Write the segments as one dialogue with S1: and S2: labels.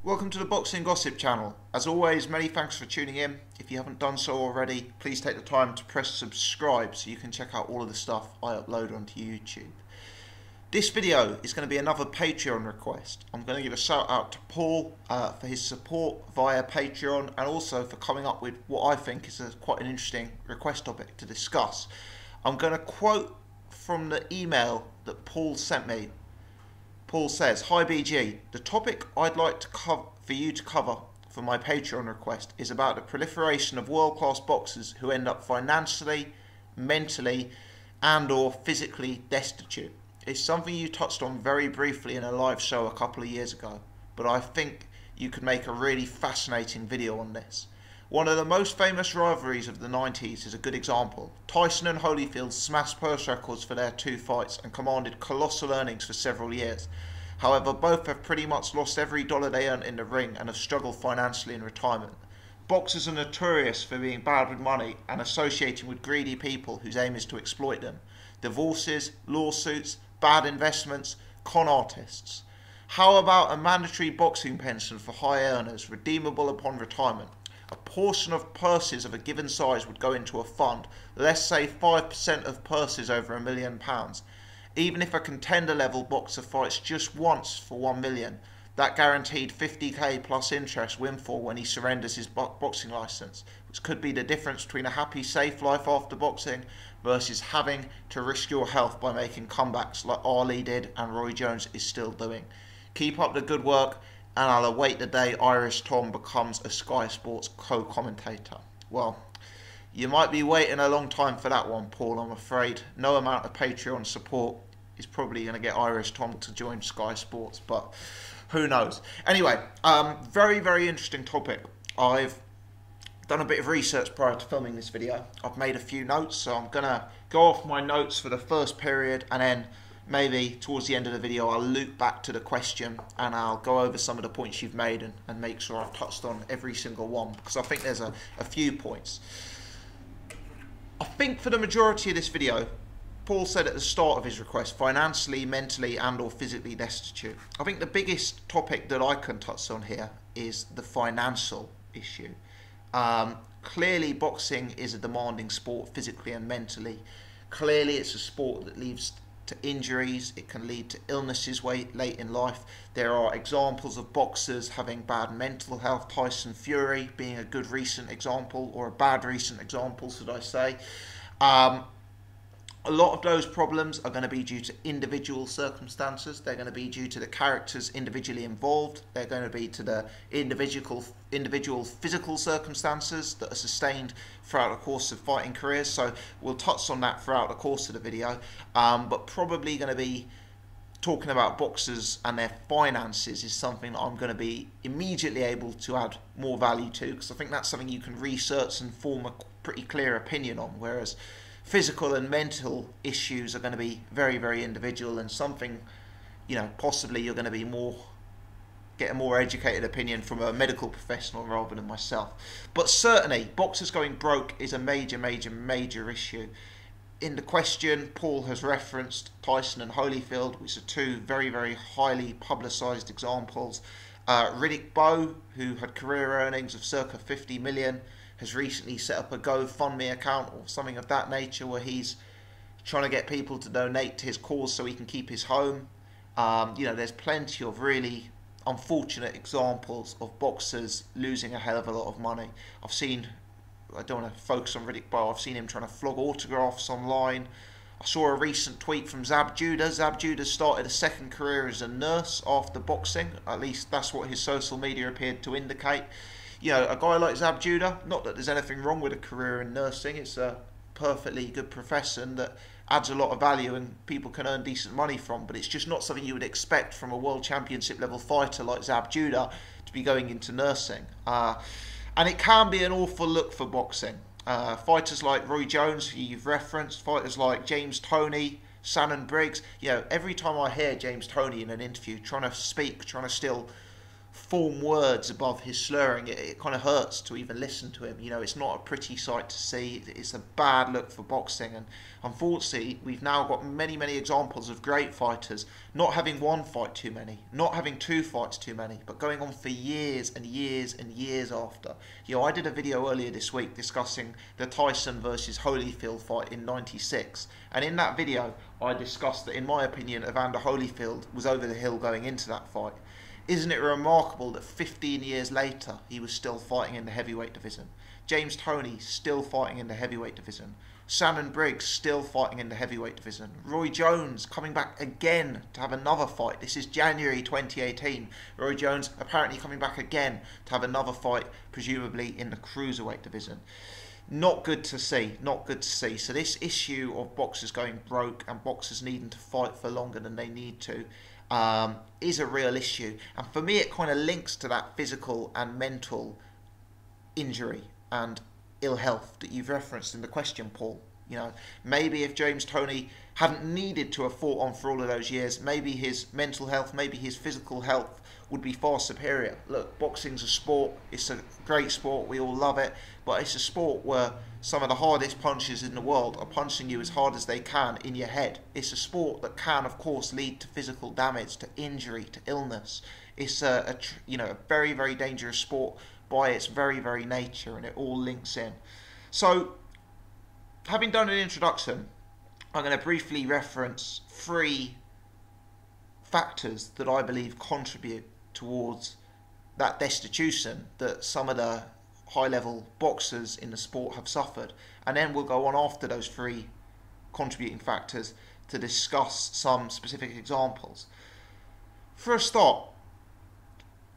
S1: Welcome to the Boxing Gossip channel. As always, many thanks for tuning in. If you haven't done so already, please take the time to press subscribe so you can check out all of the stuff I upload onto YouTube. This video is going to be another Patreon request. I'm going to give a shout out to Paul for his support via Patreon and also for coming up with what I think is quite an interesting request topic to discuss. I'm going to quote from the email that Paul sent me. Paul says, "Hi BG, the topic I'd like to for you to cover for my Patreon request is about the proliferation of world-class boxers who end up financially, mentally and or physically destitute. It's something you touched on very briefly in a live show a couple of years ago, but I think you could make a really fascinating video on this. One of the most famous rivalries of the 90s is a good example. Tyson and Holyfield smashed purse records for their two fights and commanded colossal earnings for several years. However, both have pretty much lost every dollar they earned in the ring and have struggled financially in retirement. Boxers are notorious for being bad with money and associating with greedy people whose aim is to exploit them. Divorces, lawsuits, bad investments, con artists. How about a mandatory boxing pension for high earners, redeemable upon retirement? A portion of purses of a given size would go into a fund, let's say 5% of purses over £1 million. Even if a contender level boxer fights just once for 1 million, that guaranteed 50k plus interest windfall when he surrenders his boxing license, which could be the difference between a happy, safe life after boxing versus having to risk your health by making comebacks like Ali did and Roy Jones is still doing. Keep up the good work, and I'll await the day Irish Tom becomes a Sky Sports co-commentator." Well, you might be waiting a long time for that one, Paul, I'm afraid. No amount of Patreon support is probably going to get Irish Tom to join Sky Sports, but who knows. Anyway, very, very interesting topic. I've done a bit of research prior to filming this video. I've made a few notes, so I'm going to go off my notes for the first period, and then maybe towards the end of the video I'll loop back to the question and I'll go over some of the points you've made and make sure I've touched on every single one, because I think there's a few points. I think for the majority of this video, Paul said at the start of his request, financially, mentally and or physically destitute. I think the biggest topic that I can touch on here is the financial issue. Clearly boxing is a demanding sport physically and mentally. Clearly it's a sport that leads to injuries, it can lead to illnesses late in life. There are examples of boxers having bad mental health, Tyson Fury being a good recent example, or a bad recent example, should I say. A lot of those problems are going to be due to individual circumstances. They're going to be due to the characters individually involved. They're going to be to the individual physical circumstances that are sustained throughout the course of fighting careers. So we'll touch on that throughout the course of the video. But probably going to be talking about boxers and their finances is something that I'm going to be immediately able to add more value to, because I think that's something you can research and form a pretty clear opinion on, whereas physical and mental issues are going to be very, very individual, and something, you know, possibly you're going to be get a more educated opinion from a medical professional rather than myself. But certainly, boxers going broke is a major, major, major issue. In the question, Paul has referenced Tyson and Holyfield, which are two very, very highly publicised examples. Riddick Bowe, who had career earnings of circa 50 million, has recently set up a GoFundMe account or something of that nature where he's trying to get people to donate to his cause so he can keep his home. You know, there's plenty of really unfortunate examples of boxers losing a hell of a lot of money. I've seen, I don't want to focus on Riddick Bowe, I've seen him trying to flog autographs online. I saw a recent tweet from Zab Judah. Zab Judah started a second career as a nurse after boxing. At least that's what his social media appeared to indicate. You know, a guy like Zab Judah, not that there's anything wrong with a career in nursing, it's a perfectly good profession that adds a lot of value and people can earn decent money from, but it's just not something you would expect from a world championship level fighter like Zab Judah to be going into nursing. And it can be an awful look for boxing. Fighters like Roy Jones, who you've referenced, fighters like James Toney, Shannon Briggs, you know, every time I hear James Toney in an interview trying to speak, trying to still form words above his slurring. It kind of hurts to even listen to him. You know, it's not a pretty sight to see. It's a bad look for boxing, and unfortunately we've now got many examples of great fighters not having one fight too many, not having two fights too many, but going on for years and years and years after. You know, I did a video earlier this week discussing the Tyson versus Holyfield fight in '96, and in that video I discussed that in my opinion Evander Holyfield was over the hill going into that fight. Isn't it remarkable that 15 years later he was still fighting in the heavyweight division? James Toney still fighting in the heavyweight division. Shannon Briggs still fighting in the heavyweight division. Roy Jones coming back again to have another fight. This is January 2018. Roy Jones apparently coming back again to have another fight, presumably in the cruiserweight division. Not good to see, not good to see. So this issue of boxers going broke and boxers needing to fight for longer than they need to is a real issue. And for me it kind of links to that physical and mental injury and ill health that you've referenced in the question, Paul. You know, maybe if James Toney hadn't needed to have fought on for all of those years, maybe his mental health, maybe his physical health would be far superior. Look, boxing's a sport, it's a great sport, we all love it, but it's a sport where some of the hardest punchers in the world are punching you as hard as they can in your head. It's a sport that can, of course, lead to physical damage, to injury, to illness. It's a very dangerous sport by its very nature, and it all links in. So, having done an introduction, I'm going to briefly reference 3 factors that I believe contribute towards that destitution that some of the high-level boxers in the sport have suffered, and then we'll go on after those 3 contributing factors to discuss some specific examples. For a start,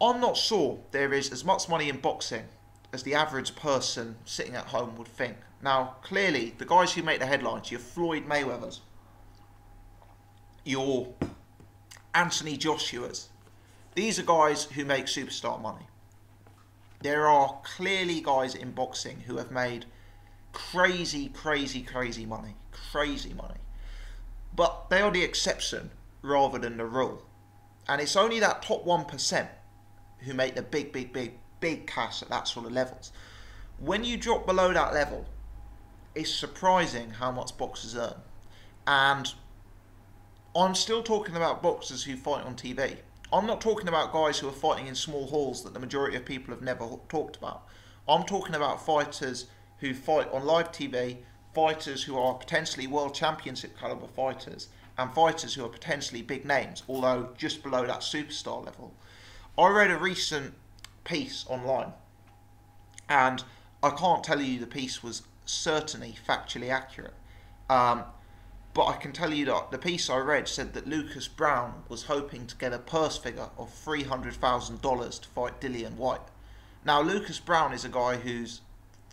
S1: I'm not sure there is as much money in boxing as the average person sitting at home would think. Now, clearly, the guys who make the headlines, your Floyd Mayweathers, your Anthony Joshuas, these are guys who make superstar money. There are clearly guys in boxing who have made crazy money. Crazy money. But they are the exception rather than the rule. And it's only that top 1% who make the big cash at that sort of levels. When you drop below that level, it's surprising how much boxers earn. And I'm still talking about boxers who fight on TV. I'm not talking about guys who are fighting in small halls that the majority of people have never talked about. I'm talking about fighters who fight on live TV, fighters who are potentially world championship caliber fighters, and fighters who are potentially big names, although just below that superstar level. I read a recent piece online, and I can't tell you the piece was certainly factually accurate, but I can tell you that the piece I read said that Lucas Brown was hoping to get a purse figure of $300,000 to fight Dillian Whyte. Now, Lucas Brown is a guy who's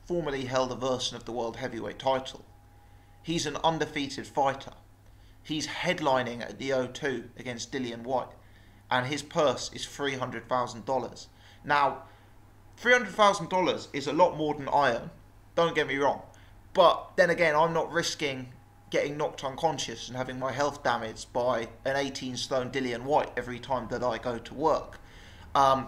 S1: formerly held a version of the world heavyweight title. He's an undefeated fighter. He's headlining at the O2 against Dillian Whyte, and his purse is $300,000. Now, $300,000 is a lot more than I earn, don't get me wrong, but then again, I'm not risking getting knocked unconscious and having my health damaged by an 18-stone Dillian Whyte every time that I go to work. I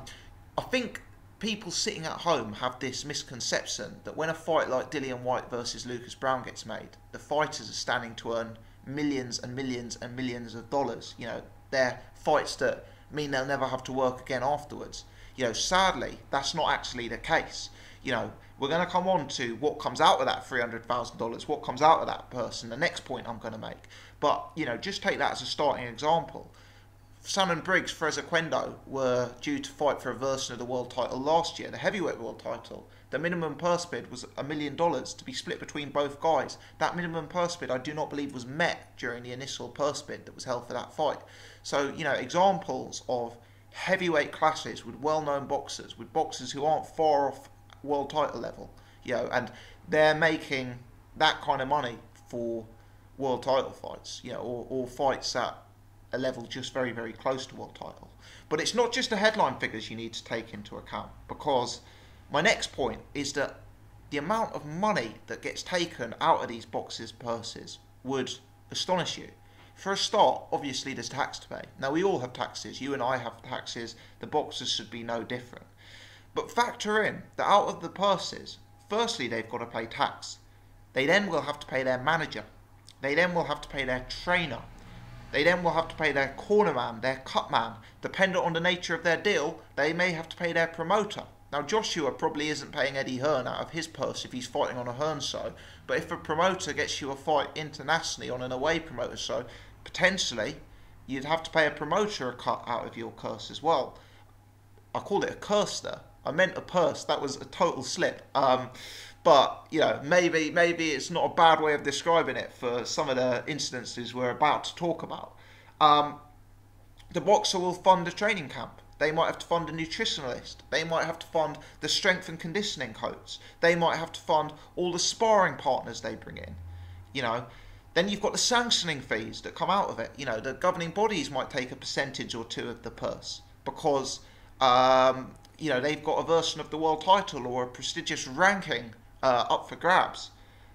S1: think people sitting at home have this misconception that when a fight like Dillian Whyte versus Lucas Brown gets made, the fighters are standing to earn millions and millions and millions of dollars. You know, they're fights that mean they'll never have to work again afterwards. You know, sadly, that's not actually the case. You know, we're going to come on to what comes out of that $300,000, what comes out of that person, the next point I'm going to make. But, you know, just take that as a starting example. Shannon Briggs, Fraser Quendo were due to fight for a version of the world title last year, the heavyweight world title. The minimum purse bid was $1 million to be split between both guys. That minimum purse bid I do not believe was met during the initial purse bid that was held for that fight. So, you know, examples of heavyweight clashes with well-known boxers, with boxers who aren't far off world title level, you know, and they're making that kind of money for world title fights, you know, or fights at a level just very close to world title. But it's not just the headline figures you need to take into account, because my next point is that the amount of money that gets taken out of these boxers' purses would astonish you. For a start, obviously there's tax to pay. Now we all have taxes, you and I have taxes, the boxers should be no different. But factor in that out of the purses, firstly they've got to pay tax. They then will have to pay their manager. They then will have to pay their trainer. They then will have to pay their cornerman, their cutman. Dependent on the nature of their deal, they may have to pay their promoter. Now Joshua probably isn't paying Eddie Hearn out of his purse if he's fighting on a Hearn show, but if a promoter gets you a fight internationally on an away promoter show, potentially you'd have to pay a promoter a cut out of your curse as well. I called it a curse there. I meant a purse. That was a total slip. But you know, maybe it's not a bad way of describing it for some of the incidences we're about to talk about. The boxer will fund a training camp. They might have to fund a nutritionalist. They might have to fund the strength and conditioning coach. They might have to fund all the sparring partners they bring in. You know, then you've got the sanctioning fees that come out of it. You know, the governing bodies might take a percentage or two of the purse because, you know, they've got a version of the world title or a prestigious ranking up for grabs.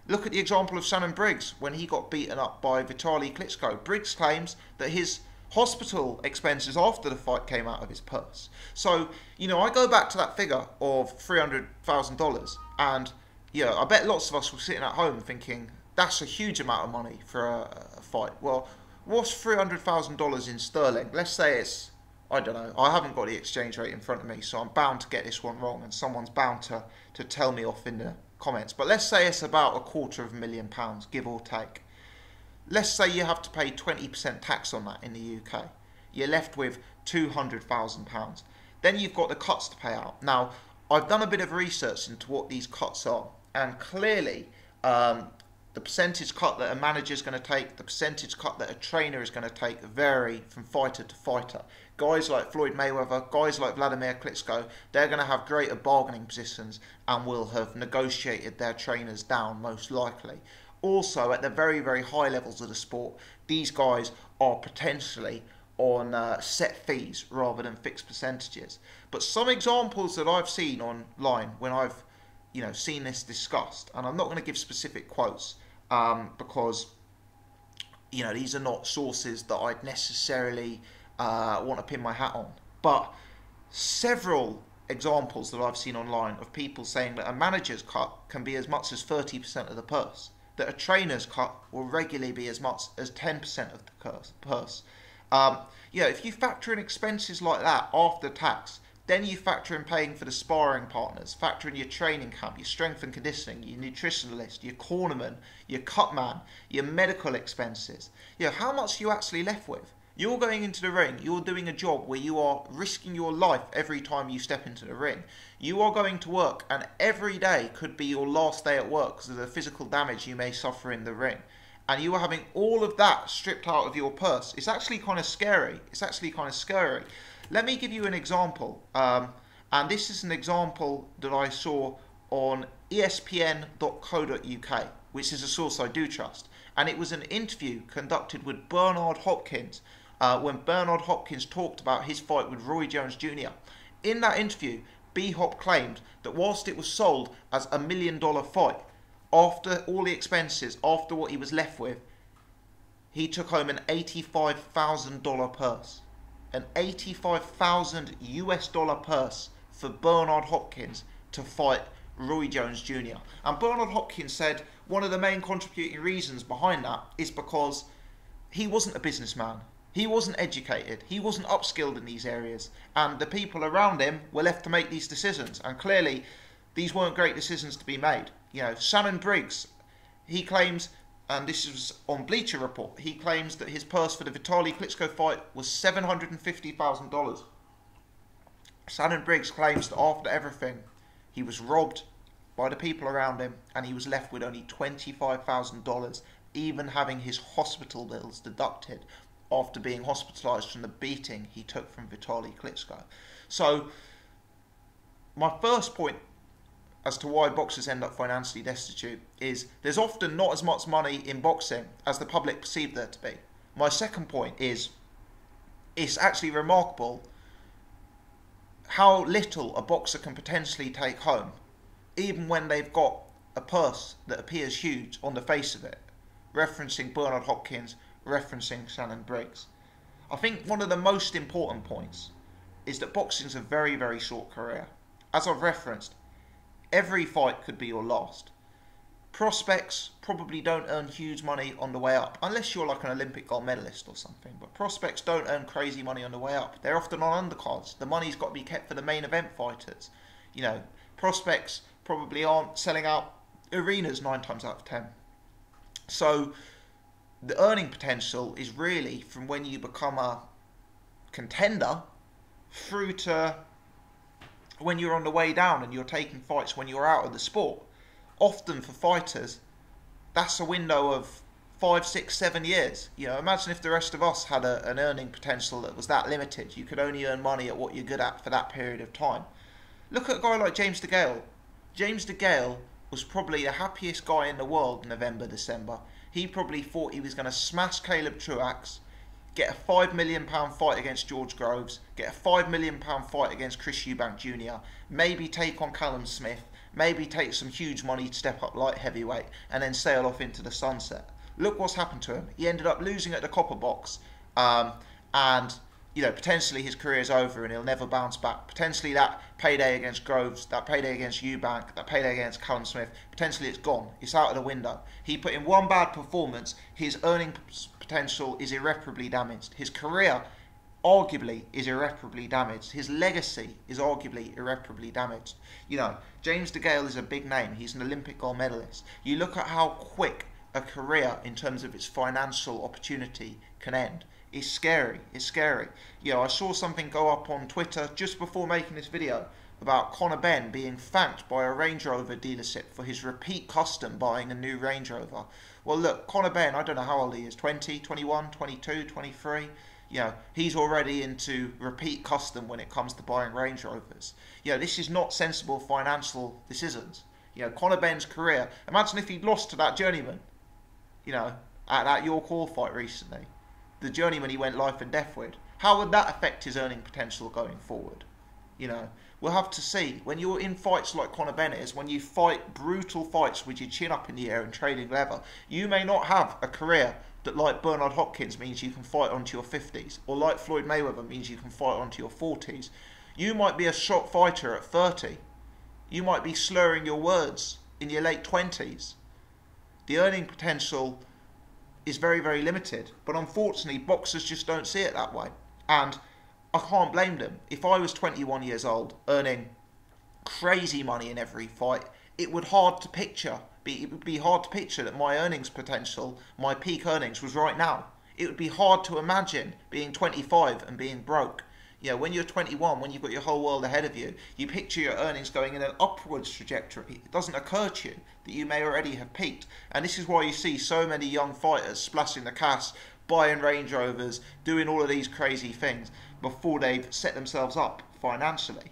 S1: Look at the example of Shannon Briggs when he got beaten up by Vitaly Klitschko. Briggs claims that his hospital expenses after the fight came out of his purse. So, you know, I go back to that figure of $300,000 and, you know, I bet lots of us were sitting at home thinking, that's a huge amount of money for a fight. Well, what's $300,000 in sterling? Let's say it's, I don't know, I haven't got the exchange rate in front of me, so I'm bound to get this one wrong and someone's bound to tell me off in the comments. But let's say it's about £250,000, give or take. Let's say you have to pay 20% tax on that in the UK. You're left with £200,000. Then you've got the cuts to pay out. Now, I've done a bit of research into what these cuts are, and clearly the percentage cut that a manager is going to take, the percentage cut that a trainer is going to take vary from fighter to fighter. Guys like Floyd Mayweather, guys like Vladimir Klitschko, they're going to have greater bargaining positions and will have negotiated their trainers down most likely. Also, at the very, very high levels of the sport, these guys are potentially on set fees rather than fixed percentages. But some examples that I've seen online when I've, you know, seen this discussed, and I'm not going to give specific quotes because, you know, these are not sources that I'd necessarily want to pin my hat on. But several examples that I've seen online of people saying that a manager's cut can be as much as 30% of the purse, that a trainer's cut will regularly be as much as 10% of the purse. You know, if you factor in expenses like that after tax, then you factor in paying for the sparring partners, factor in your training camp, your strength and conditioning, your nutritionalist, your cornerman, your cutman, your medical expenses. You know, how much are you actually left with? You're going into the ring, you're doing a job where you are risking your life every time you step into the ring. You are going to work, and every day could be your last day at work because of the physical damage you may suffer in the ring. And you are having all of that stripped out of your purse. It's actually kind of scary. It's actually kind of scary. Let me give you an example. And this is an example that I saw on espn.co.uk, which is a source I do trust. And it was an interview conducted with Bernard Hopkins when Bernard Hopkins talked about his fight with Roy Jones Jr. In that interview, B-Hop claimed that whilst it was sold as $1 million fight, after all the expenses, after what he was left with, he took home an $85,000 purse. An $85,000 US dollar purse for Bernard Hopkins to fight Roy Jones Jr. And Bernard Hopkins said one of the main contributing reasons behind that is because he wasn't a businessman. He wasn't educated. He wasn't upskilled in these areas. And the people around him were left to make these decisions. And clearly, these weren't great decisions to be made. You know, Shannon Briggs, he claims, and this is on Bleacher Report, he claims that his purse for the Vitaly Klitschko fight was $750,000. Shannon Briggs claims that after everything, he was robbed by the people around him and he was left with only $25,000, even having his hospital bills deducted after being hospitalised from the beating he took from Vitaly Klitschko. So, my first point as to why boxers end up financially destitute is there's often not as much money in boxing as the public perceive there to be. My second point is it's actually remarkable how little a boxer can potentially take home, even when they've got a purse that appears huge on the face of it. Referencing Bernard Hopkins, referencing Shannon Briggs. I think one of the most important points is that boxing's a very, very short career. As I've referenced, every fight could be your last. Prospects probably don't earn huge money on the way up, unless you're like an Olympic gold medalist or something. But prospects don't earn crazy money on the way up. They're often on undercards. The money's got to be kept for the main event fighters. You know, prospects probably aren't selling out arenas 9 times out of 10. So the earning potential is really from when you become a contender through to when you're on the way down and you're taking fights when you're out of the sport. Often for fighters, that's a window of 5, 6, 7 years. You know, imagine if the rest of us had an earning potential that was that limited. You could only earn money at what you're good at for that period of time. Look at a guy like James DeGale. James DeGale was probably the happiest guy in the world in November, December. He probably thought he was going to smash Caleb Truax, get a £5 million fight against George Groves, get a £5 million fight against Chris Eubank Jr., maybe take on Callum Smith, maybe take some huge money to step up light heavyweight, and then sail off into the sunset. Look what's happened to him. He ended up losing at the Copper Box, and you know, potentially his career's over and he'll never bounce back. Potentially that payday against Groves, that payday against Eubank, that payday against Callum Smith, potentially it's gone. It's out of the window. He put in one bad performance, his earning potential is irreparably damaged. His career arguably is irreparably damaged. His legacy is arguably irreparably damaged. You know, James DeGale is a big name. He's an Olympic gold medalist. You look at how quick a career in terms of its financial opportunity can end. It's scary. It's scary. You know, I saw something go up on Twitter just before making this video about Conor Benn being thanked by a Range Rover dealership for his repeat custom buying a new Range Rover. Well, look, Conor Benn, I don't know how old he is, 20, 21, 22, 23. You know, he's already into repeat custom when it comes to buying Range Rovers. You know, this is not sensible financial decisions. You know, Conor Benn's career, imagine if he'd lost to that journeyman, you know, at that York Hall fight recently. The journeyman he went life and death with. How would that affect his earning potential going forward? You know, we'll have to see. When you're in fights like Conor Benn is, when you fight brutal fights with your chin up in the air and trading leather, you may not have a career that, like Bernard Hopkins, means you can fight onto your 50s, or like Floyd Mayweather means you can fight onto your 40s. You might be a shot fighter at 30. You might be slurring your words in your late 20s. The earning potential is very, very limited, but unfortunately boxers just don't see it that way, and I can't blame them. If I was 21 years old earning crazy money in every fight, it would be hard to picture that my earnings potential, my peak earnings, was right now. It would be hard to imagine being 25 and being broke. You know, when you're 21, when you've got your whole world ahead of you, you picture your earnings going in an upwards trajectory. It doesn't occur to you that you may already have peaked. And this is why you see so many young fighters splashing the cash, buying Range Rovers, doing all of these crazy things before they've set themselves up financially.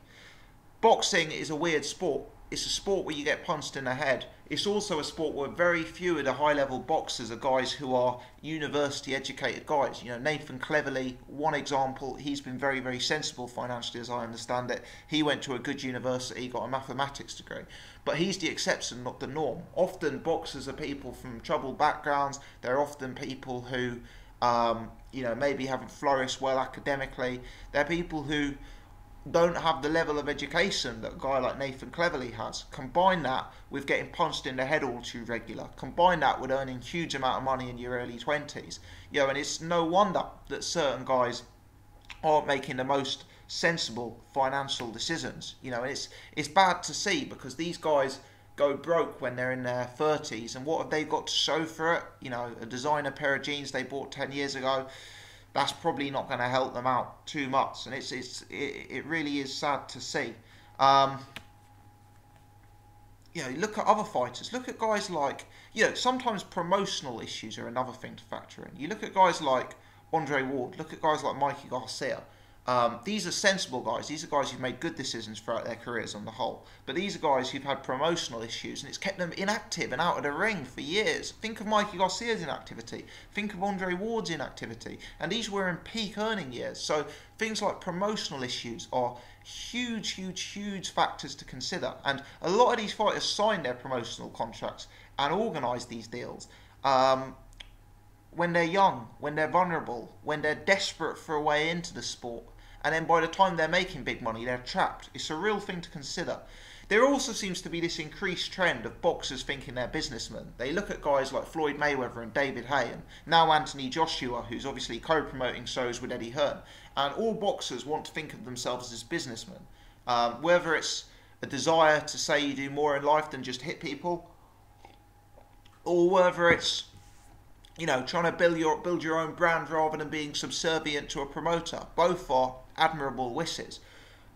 S1: Boxing is a weird sport. It's a sport where you get punched in the head. It's also a sport where very few of the high-level boxers are guys who are university-educated guys. You know, Nathan Cleverly, one example, he's been very, very sensible financially as I understand it. He went to a good university, got a mathematics degree. But he's the exception, not the norm. Often boxers are people from troubled backgrounds. They're often people who, you know, maybe haven't flourished well academically. They're people who don't have the level of education that a guy like Nathan Cleverly has. Combine that with getting punched in the head all too regular. Combine that with earning huge amount of money in your early 20s. You know, and it's no wonder that certain guys aren't making the most sensible financial decisions. You know, and it's bad to see because these guys go broke when they're in their 30s, and what have they got to show for it? You know, a designer pair of jeans they bought 10 years ago, that's probably not going to help them out too much, and it really is sad to see. You know, look at other fighters. Look at guys like, you know, sometimes promotional issues are another thing to factor in. You look at guys like Andre Ward. Look at guys like Mikey Garcia. These are sensible guys. These are guys who've made good decisions throughout their careers on the whole. But these are guys who've had promotional issues and it's kept them inactive and out of the ring for years. Think of Mikey Garcia's inactivity. Think of Andre Ward's inactivity. And these were in peak earning years. So things like promotional issues are huge, huge, huge factors to consider. And a lot of these fighters sign their promotional contracts and organise these deals when they're young, when they're vulnerable, when they're desperate for a way into the sport, and then by the time they're making big money, they're trapped. It's a real thing to consider. There also seems to be this increased trend of boxers thinking they're businessmen. They look at guys like Floyd Mayweather and David Haye, and now Anthony Joshua, who's obviously co-promoting shows with Eddie Hearn. And all boxers want to think of themselves as businessmen. Whether it's a desire to say you do more in life than just hit people, or whether it's, you know, trying to build your own brand rather than being subservient to a promoter. Both are admirable wishes.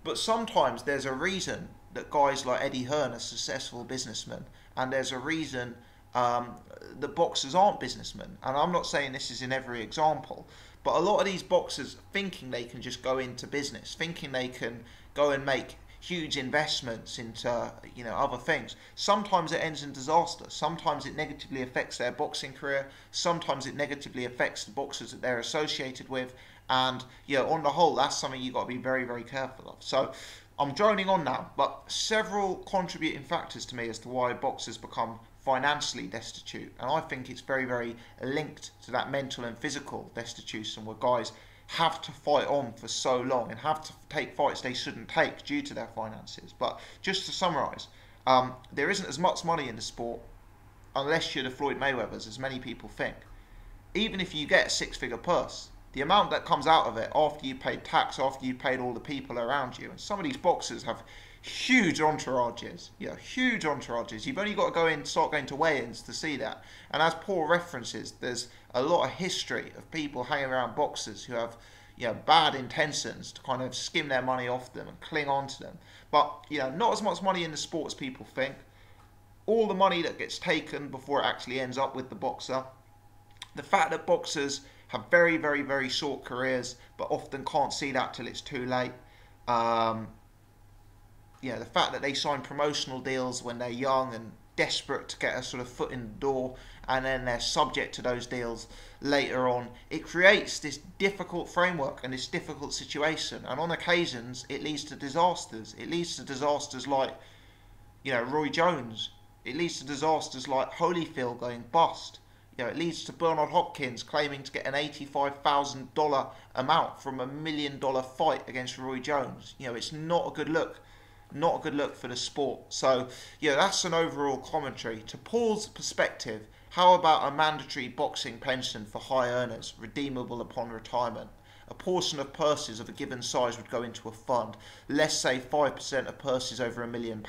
S1: But sometimes there's a reason that guys like Eddie Hearn are successful businessmen, and there's a reason that boxers aren't businessmen. And I'm not saying this is in every example, but a lot of these boxers thinking they can just go into business, thinking they can go and make huge investments into, you know, other things. Sometimes it ends in disaster. Sometimes it negatively affects their boxing career. Sometimes it negatively affects the boxers that they're associated with. And, you know, on the whole, that's something you've got to be very, very careful of. So I'm droning on now, but several contributing factors to me as to why boxers become financially destitute. And I think it's very, very linked to that mental and physical destitution where guys have to fight on for so long and have to take fights they shouldn't take due to their finances. But just to summarise, there isn't as much money in the sport unless you're the Floyd Mayweathers, as many people think. Even if you get a six-figure purse, the amount that comes out of it after you paid tax, after you paid all the people around you, and some of these boxers have huge entourages, huge entourages. You've only got to start going to weigh-ins to see that. And as Paul references, there's a lot of history of people hanging around boxers who have, bad intentions to kind of skim their money off them and cling on to them. But, not as much money in the sport as people think. All the money that gets taken before it actually ends up with the boxer. The fact that boxers have very, very, very short careers, but often can't see that till it's too late. The fact that they sign promotional deals when they're young and desperate to get a sort of foot in the door, and then they're subject to those deals later on. It creates this difficult framework and this difficult situation, and on occasions it leads to disasters. It leads to disasters like, Roy Jones. It leads to disasters like Holyfield going bust. It leads to Bernard Hopkins claiming to get an $85,000 amount from $1 million fight against Roy Jones. It's not a good look. Not a good look for the sport. So, that's an overall commentary. To Paul's perspective, how about a mandatory boxing pension for high earners, redeemable upon retirement? A portion of purses of a given size would go into a fund. Let's say 5% of purses over £1 million.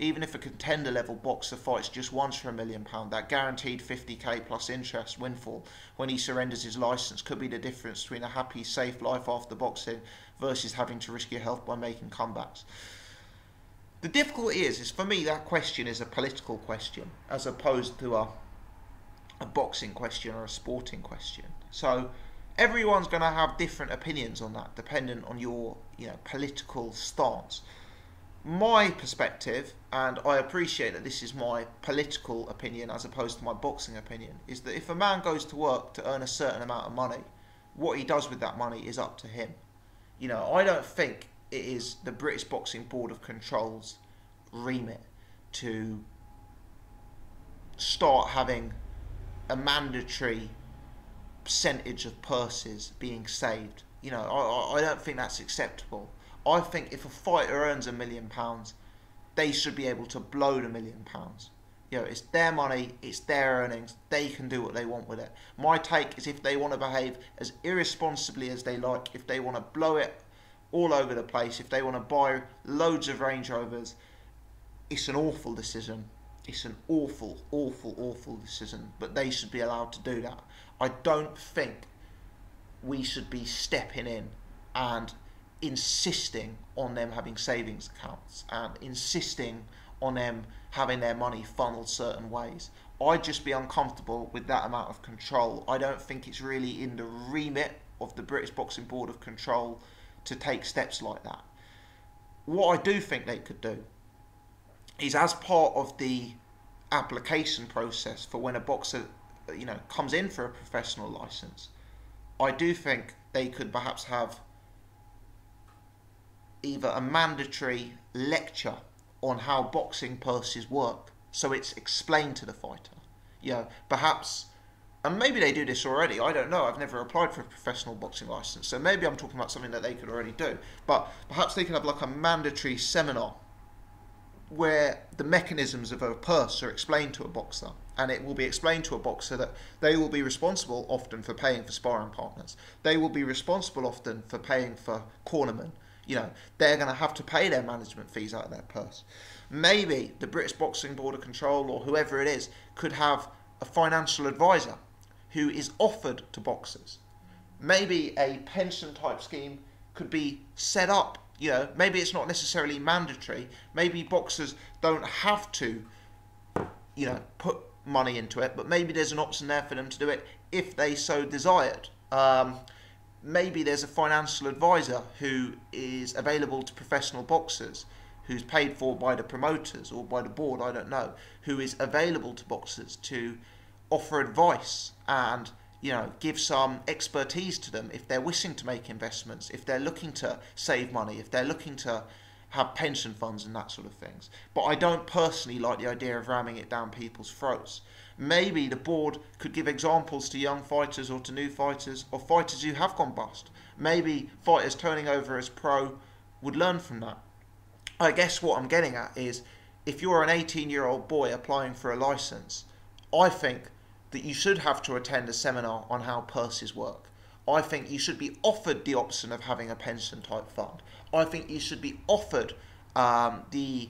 S1: Even if a contender level boxer fights just once for £1 million, that guaranteed 50k plus interest windfall when he surrenders his license could be the difference between a happy, safe life after boxing versus having to risk your health by making comebacks. The difficulty is for me, that question is a political question as opposed to a boxing question or a sporting question. So everyone's going to have different opinions on that, dependent on your political stance. My perspective, and I appreciate that this is my political opinion as opposed to my boxing opinion, is that if a man goes to work to earn a certain amount of money, what he does with that money is up to him. I don't think it is the British Boxing Board of Control's remit to start having a mandatory percentage of purses being saved. I don't think that's acceptable. I think if a fighter earns £1 million, they should be able to blow the £1 million. It's their money, it's their earnings, they can do what they want with it. My take is if they want to behave as irresponsibly as they like, if they want to blow it all over the place, if they want to buy loads of Range Rovers, it's an awful decision. It's an awful, awful, awful decision, but they should be allowed to do that. I don't think we should be stepping in and insisting on them having savings accounts and insisting on them having their money funneled certain ways. I'd just be uncomfortable with that amount of control. I don't think it's really in the remit of the British Boxing Board of Control to take steps like that. What I do think they could do is, as part of the application process for when a boxer comes in for a professional license, I do think they could perhaps have either a mandatory lecture on how boxing purses work, so it's explained to the fighter. Perhaps And maybe they do this already. I don't know. I've never applied for a professional boxing license, so maybe I'm talking about something that they could already do. But perhaps they could have like a mandatory seminar where the mechanisms of a purse are explained to a boxer, and it will be explained to a boxer that they will be responsible often for paying for sparring partners. They will be responsible often for paying for cornermen. You know, they're going to have to pay their management fees out of their purse. Maybe the British Boxing Board of Control or whoever it is could have a financial advisor who is offered to boxers. Maybe a pension type scheme could be set up. You know, maybe it's not necessarily mandatory. Maybe boxers don't have to, you know, put money into it, but maybe there's an option there for them to do it if they so desired. Maybe there's a financial advisor who is available to professional boxers, who's paid for by the promoters or by the board, I don't know, who is available to boxers to offer advice and, you know, give some expertise to them if they're wishing to make investments, if they're looking to save money, if they're looking to have pension funds and that sort of things. But I don't personally like the idea of ramming it down people's throats. Maybe the board could give examples to young fighters or to new fighters or fighters who have gone bust. Maybe fighters turning over as pro would learn from that. I guess what I'm getting at is, if you're an 18-year-old boy applying for a license, I think that you should have to attend a seminar on how purses work. I think you should be offered the option of having a pension type fund. I think you should be offered the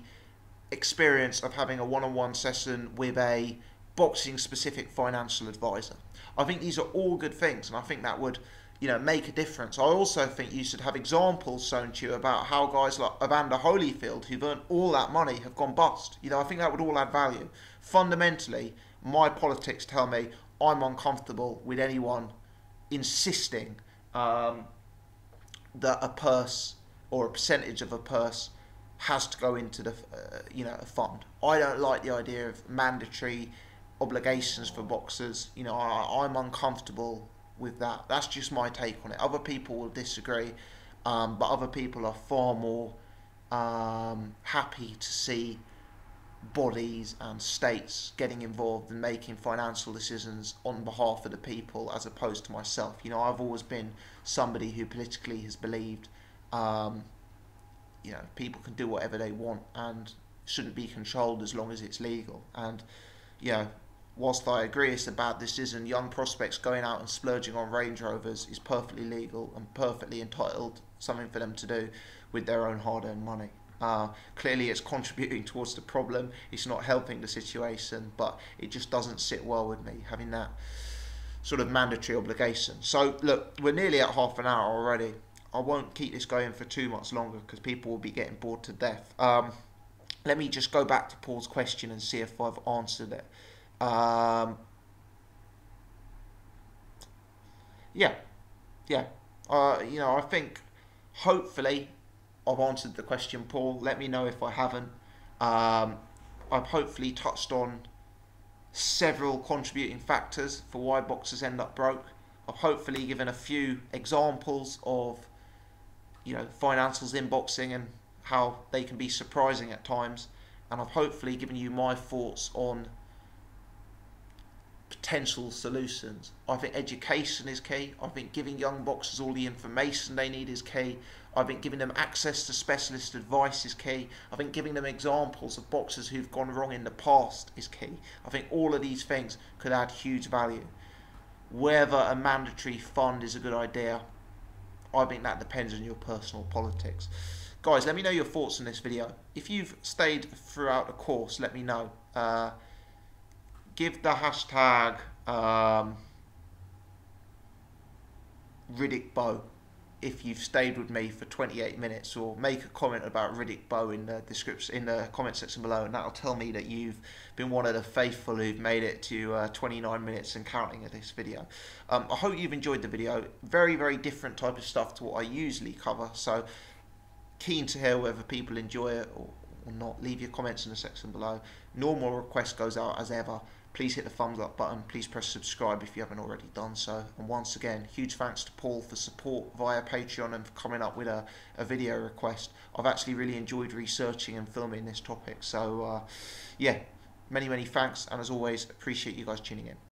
S1: experience of having a one-on-one session with a boxing specific financial advisor. I think these are all good things, and I think that would, you know, make a difference. I also think you should have examples shown to you about how guys like Evander Holyfield, who've earned all that money, have gone bust. You know, I think that would all add value. Fundamentally, my politics tell me I'm uncomfortable with anyone insisting that a purse or a percentage of a purse has to go into the you know, a fund. I don't like the idea of mandatory obligations for boxers. You know, I'm uncomfortable with that. That's just my take on it. Other people will disagree, but other people are far more happy to see bodies and states getting involved and making financial decisions on behalf of the people as opposed to myself. You know, I've always been somebody who politically has believed you know, people can do whatever they want and shouldn't be controlled as long as it's legal. And, you know, whilst I agree it's a bad decision, young prospects going out and splurging on Range Rovers is perfectly legal and perfectly entitled, something for them to do with their own hard-earned money. Clearly it's contributing towards the problem, it's not helping the situation, but it just doesn't sit well with me, having that sort of mandatory obligation. So look, we're nearly at half an hour already. I won't keep this going for too much longer because people will be getting bored to death. Let me just go back to Paul's question and see if I've answered it. Yeah. You know, I think hopefully I've answered the question, Paul. Let me know if I haven't. I've hopefully touched on several contributing factors for why boxers end up broke. I've hopefully given a few examples of, you know, financials in boxing and how they can be surprising at times, and I've hopefully given you my thoughts on potential solutions. I think education is key. I think giving young boxers all the information they need is key. I think giving them access to specialist advice is key. I think giving them examples of boxers who've gone wrong in the past is key. I think all of these things could add huge value. Whether a mandatory fund is a good idea, I think that depends on your personal politics. Guys, let me know your thoughts on this video. If you've stayed throughout the course, let me know. Give the hashtag Riddick Bow if you've stayed with me for 28 minutes, or make a comment about Riddick Bow in the description, in the comment section below, and that'll tell me that you've been one of the faithful who've made it to 29 minutes and counting of this video. I hope you've enjoyed the video. Very, very different type of stuff to what I usually cover, so keen to hear whether people enjoy it or not. Leave your comments in the section below. Normal request goes out as ever. Please hit the thumbs up button, please press subscribe if you haven't already done so, and once again, huge thanks to Paul for support via Patreon and for coming up with a video request. I've actually really enjoyed researching and filming this topic, so yeah, many thanks, and as always, appreciate you guys tuning in.